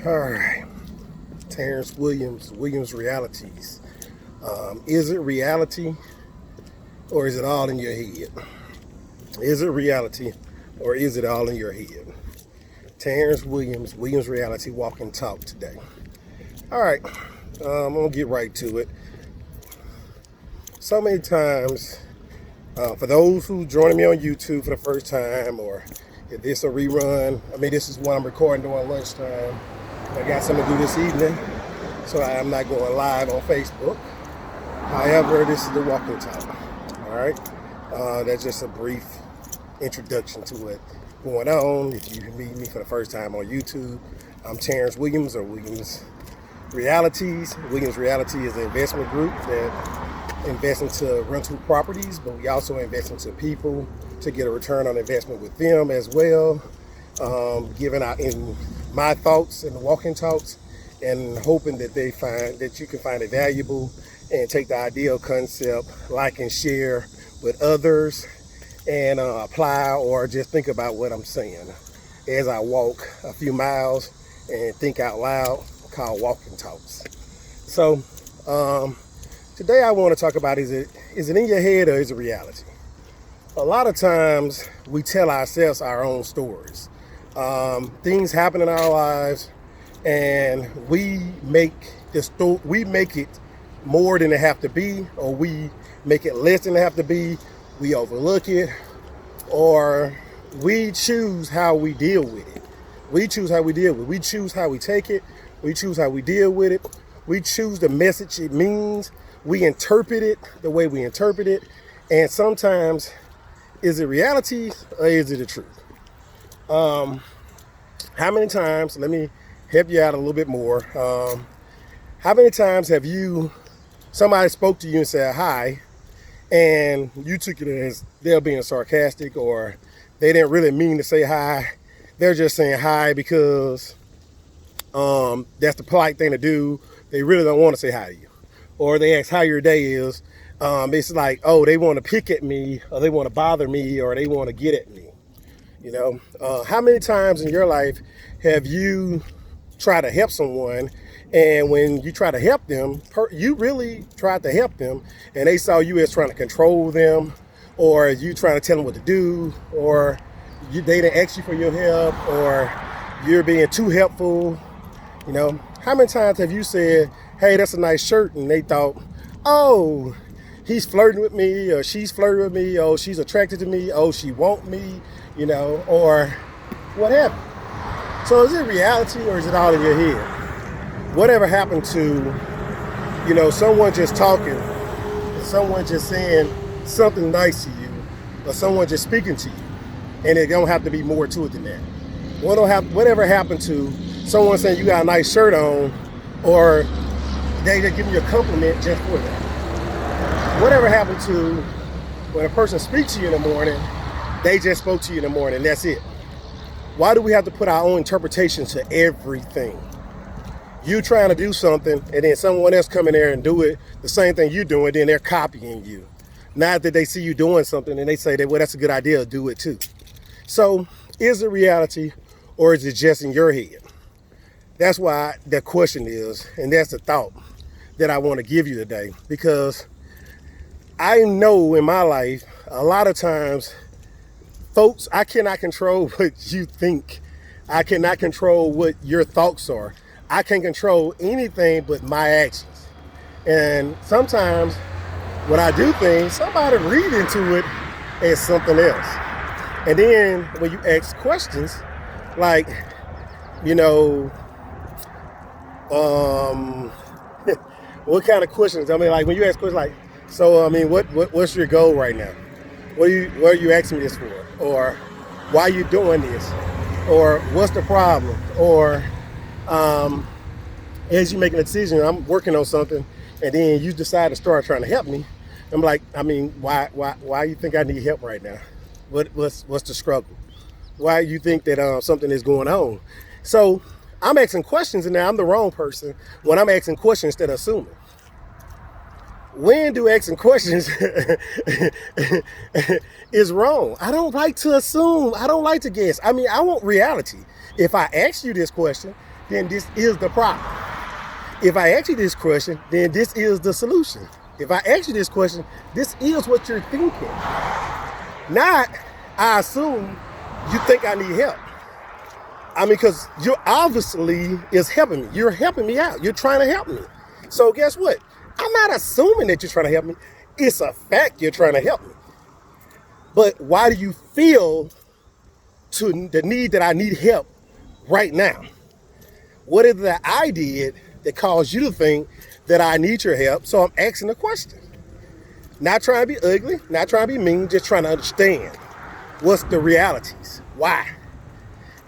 All right, Terrence WilliamsRealities. Is it reality or is it all in your head? Is it reality or is it all in your head? Terrence Williams Reality Walk and Talk today. All right, I'm gonna get right to it. So many times, for those who joining me on YouTube for the first time, or if this a rerun, this is what I'm recording during lunchtime. I got something to do this evening, so I'm not going live on Facebook. However, this is the Walk and Talk. All right, that's just a brief introduction to what going on. If you meet me for the first time on YouTube, I'm Terrence Williams, or Williams Realities. Williams Reality is an investment group that invests into rental properties, but we also invest into people to get a return on investment with them as well. Giving out in my thoughts and the walking talks, and hoping that you can find it valuable and take the ideal concept, like and share with others, and apply or just think about what I'm saying as I walk a few miles and think out loud, called walking talks. So today I want to talk about, is it in your head or is it reality? A lot of times we tell ourselves our own stories. Things happen in our lives, and we make it more than it have to be, or we make it less than it have to be. We overlook it, or we choose how we deal with it. We choose how we deal with it. We choose how we take it. We choose how we deal with it. We choose the message it means. We interpret it the way we interpret it. And sometimes, is it reality or is it the truth? How many times, let me help you out a little bit more. How many times have somebody spoke to you and said hi, and you took it as they're being sarcastic, or they didn't really mean to say hi. They're just saying hi because that's the polite thing to do. They really don't want to say hi to you. Or they ask how your day is. It's like, oh, they want to pick at me, or they want to bother me, or they want to get at me. How many times in your life have you tried to help someone, and when you try to help them, you really tried to help them, and they saw you as trying to control them, or you trying to tell them what to do, or they didn't ask you for your help, or you're being too helpful? How many times have you said, hey, that's a nice shirt, and they thought, oh, he's flirting with me, or she's flirting with me, oh, she's attracted to me, oh, she want me, or whatever. So is it reality or is it all in your head? Whatever happened to, someone just talking, someone just saying something nice to you, or someone just speaking to you, and it don't have to be more to it than that. Whatever happened to someone saying you got a nice shirt on, or they just give you a compliment just for that? Whatever happened to when a person speaks to you in the morning, they just spoke to you in the morning, that's it? Why do we have to put our own interpretation to everything? You trying to do something, and then someone else come in there and do it, the same thing you doing, then they're copying you. Not that they see you doing something and they say that, well, that's a good idea, do it too. So is it reality or is it just in your head? That's why the question is, and that's the thought that I want to give you today, because I know in my life, a lot of times, folks, I cannot control what you think. I cannot control what your thoughts are. I can't control anything but my actions. And sometimes when I do things, somebody read into it as something else. And then when you ask questions, like, what kind of questions? Like when you ask questions like, so, what's your goal right now? What are you asking me this for? Or why are you doing this? Or what's the problem? Or as you're making a decision, I'm working on something, and then you decide to start trying to help me. I'm like, why you think I need help right now? What's the struggle? Why you think that something is going on? So I'm asking questions, and now I'm the wrong person when I'm asking questions instead of assuming. When do asking questions is wrong? I don't like to assume. I don't like to guess. I want reality. If I ask you this question, then this is the problem. If I ask you this question, then this is the solution. If I ask you this question, this is what you're thinking. Not, I assume you think I need help. I mean, because you obviously is helping me. You're helping me out. You're trying to help me. So guess what? I'm not assuming that you're trying to help me. It's a fact you're trying to help me. But why do you feel to the need that I need help right now? What is it that I did that caused you to think that I need your help? So I'm asking a question. Not trying to be ugly, not trying to be mean, just trying to understand what's the realities. Why?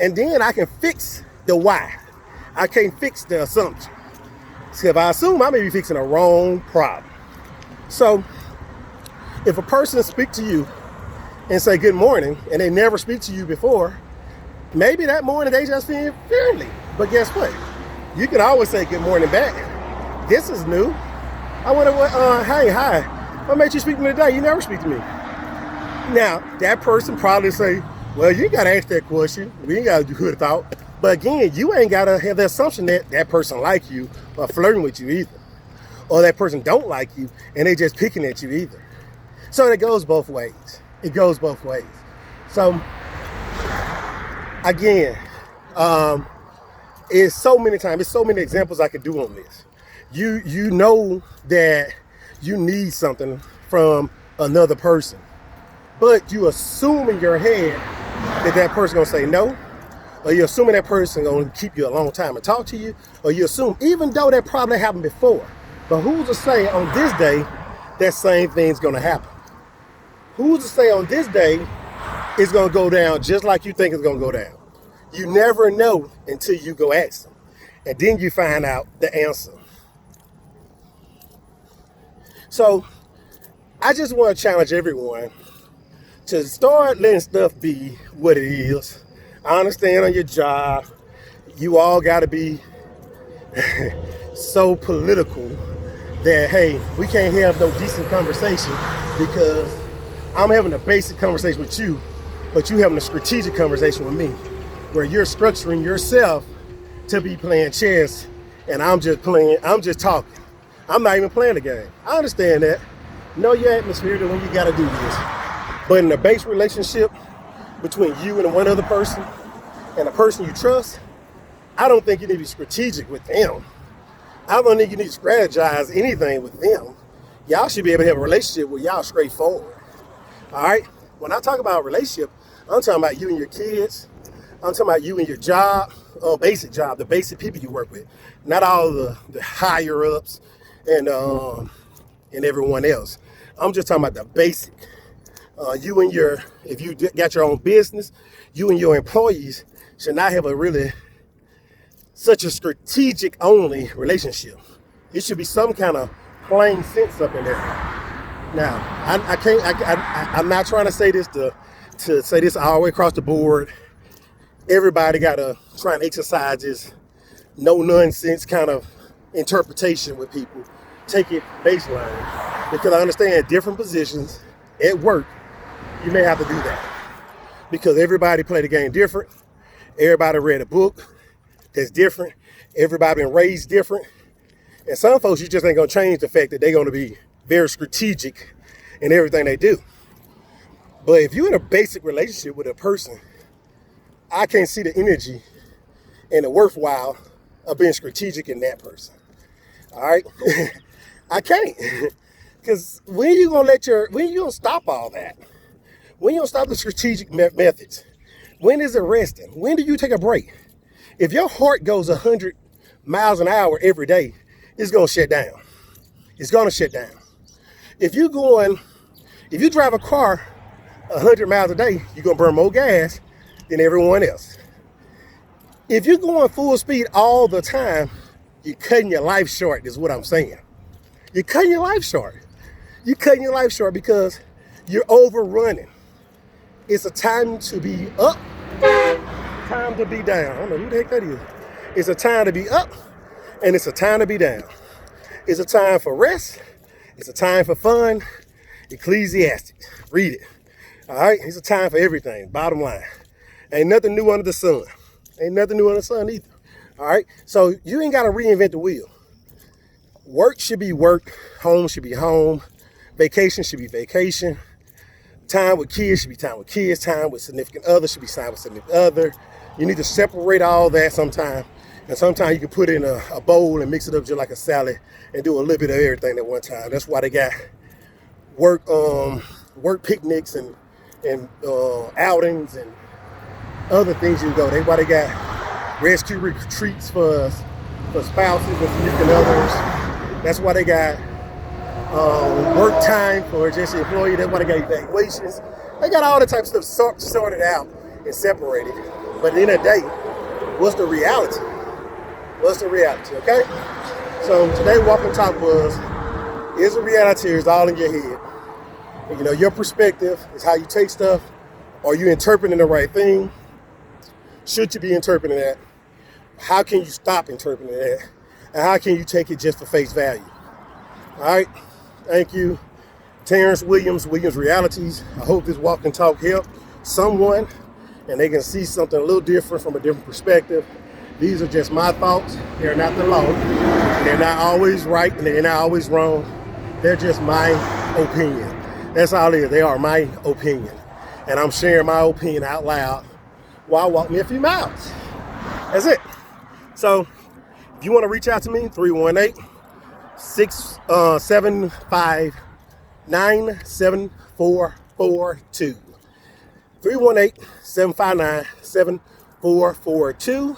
And then I can fix the why. I can't fix the assumption. So if I assume, I may be fixing a wrong problem. So if a person speaks to you and say good morning, and they never speak to you before, maybe that morning they just feel friendly. But guess what? You can always say good morning back. This is new. I wonder what, hey, hi. What made you speak to me today? You never speak to me. Now, that person probably say, well, you ain't got to ask that question. We ain't got to do good thought. But again, you ain't got to have the assumption that that person like you or flirting with you either. Or that person don't like you and they just picking at you either. So it goes both ways. It goes both ways. So, again, it's so many times, it's so many examples I could do on this. You know that you need something from another person, but you assume in your head that that person gonna say no, or you assuming that person gonna keep you a long time and talk to you, or you assume, even though that probably happened before, but who's to say on this day that same thing's gonna happen? Who's to say on this day it's gonna go down just like you think it's gonna go down? You never know until you go ask them, and then you find out the answer. So I just want to challenge everyone to start letting stuff be what it is. I understand on your job, you all got to be so political that, hey, we can't have no decent conversation because I'm having a basic conversation with you, but you having a strategic conversation with me, where you're structuring yourself to be playing chess and I'm just talking. I'm not even playing the game. I understand that. Know your atmosphere to when you gotta do this. But in a base relationship between you and one other person and a person you trust, I don't think you need to be strategic with them. I don't think you need to strategize anything with them. Y'all should be able to have a relationship where y'all straightforward. All right? When I talk about relationship, I'm talking about you and your kids. I'm talking about you and your job, basic job, the basic people you work with. Not all the higher ups and everyone else. I'm just talking about the basic. You and if you got your own business, you and your employees should not have such a strategic only relationship. It should be some kind of plain sense up in there. Now, I'm not trying to say this to say this all the way across the board. Everybody got to try and exercise this no nonsense kind of interpretation with people. Take it baseline, because I understand different positions at work, you may have to do that because everybody play the game different. Everybody read a book that's different. Everybody been raised different. And some folks, you just ain't gonna change the fact that they're gonna be very strategic in everything they do. But if you're in a basic relationship with a person, I can't see the energy and the worthwhile of being strategic in that person. All right? I can't. Because when you gonna stop all that? When you gonna stop the strategic methods? When is it resting? When do you take a break? If your heart goes 100 miles an hour every day, it's gonna shut down. It's gonna shut down. If you drive a car 100 miles a day, you're gonna burn more gas than everyone else. If you're going full speed all the time, you're cutting your life short, is what I'm saying. You're cutting your life short. You're cutting your life short because you're overrunning. It's a time to be up, time to be down. I don't know who the heck that is. It's a time to be up, and it's a time to be down. It's a time for rest. It's a time for fun. Ecclesiastes. Read it. All right? It's a time for everything. Bottom line. Ain't nothing new under the sun. Ain't nothing new under the sun either. All right, so you ain't got to reinvent the wheel. Work should be work, home should be home, vacation should be vacation, time with kids should be time with kids, time with significant other should be time with significant other. You need to separate all that sometime. And sometimes you can put it in a bowl and mix it up just like a salad and do a little bit of everything at one time. That's why they got work picnics and outings and other things you can go. That's why they got rescue retreats for spouses and significant others. That's why they got work time for just employee. That's why they got evaluations. They got all the type of stuff sorted out and separated. But at the end of the day, what's the reality? What's the reality, okay? So today Walk and Talk is a reality or is all in your head. And, you know, your perspective is how you take stuff. Are you interpreting the right thing? Should you be interpreting that? How can you stop interpreting that? And how can you take it just for face value? All right, thank you. Terrence Williams, WilliamsRealities. I hope this Walk and Talk helped someone and they can see something a little different from a different perspective. These are just my thoughts. They're not the law. They're not always right and they're not always wrong. They're just my opinion. That's all it is. They are my opinion. And I'm sharing my opinion out loud while walk me a few miles. That's it. So if you want to reach out to me, 318-675-9742. 318-759-7442.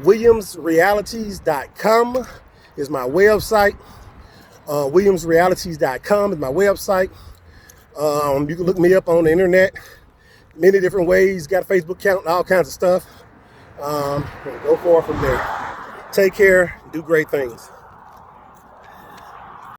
WilliamsRealities.com is my website. WilliamsRealities.com is my website. You can look me up on the internet many different ways. Got a Facebook account and all kinds of stuff. Go forward from there. Take care. Do great things.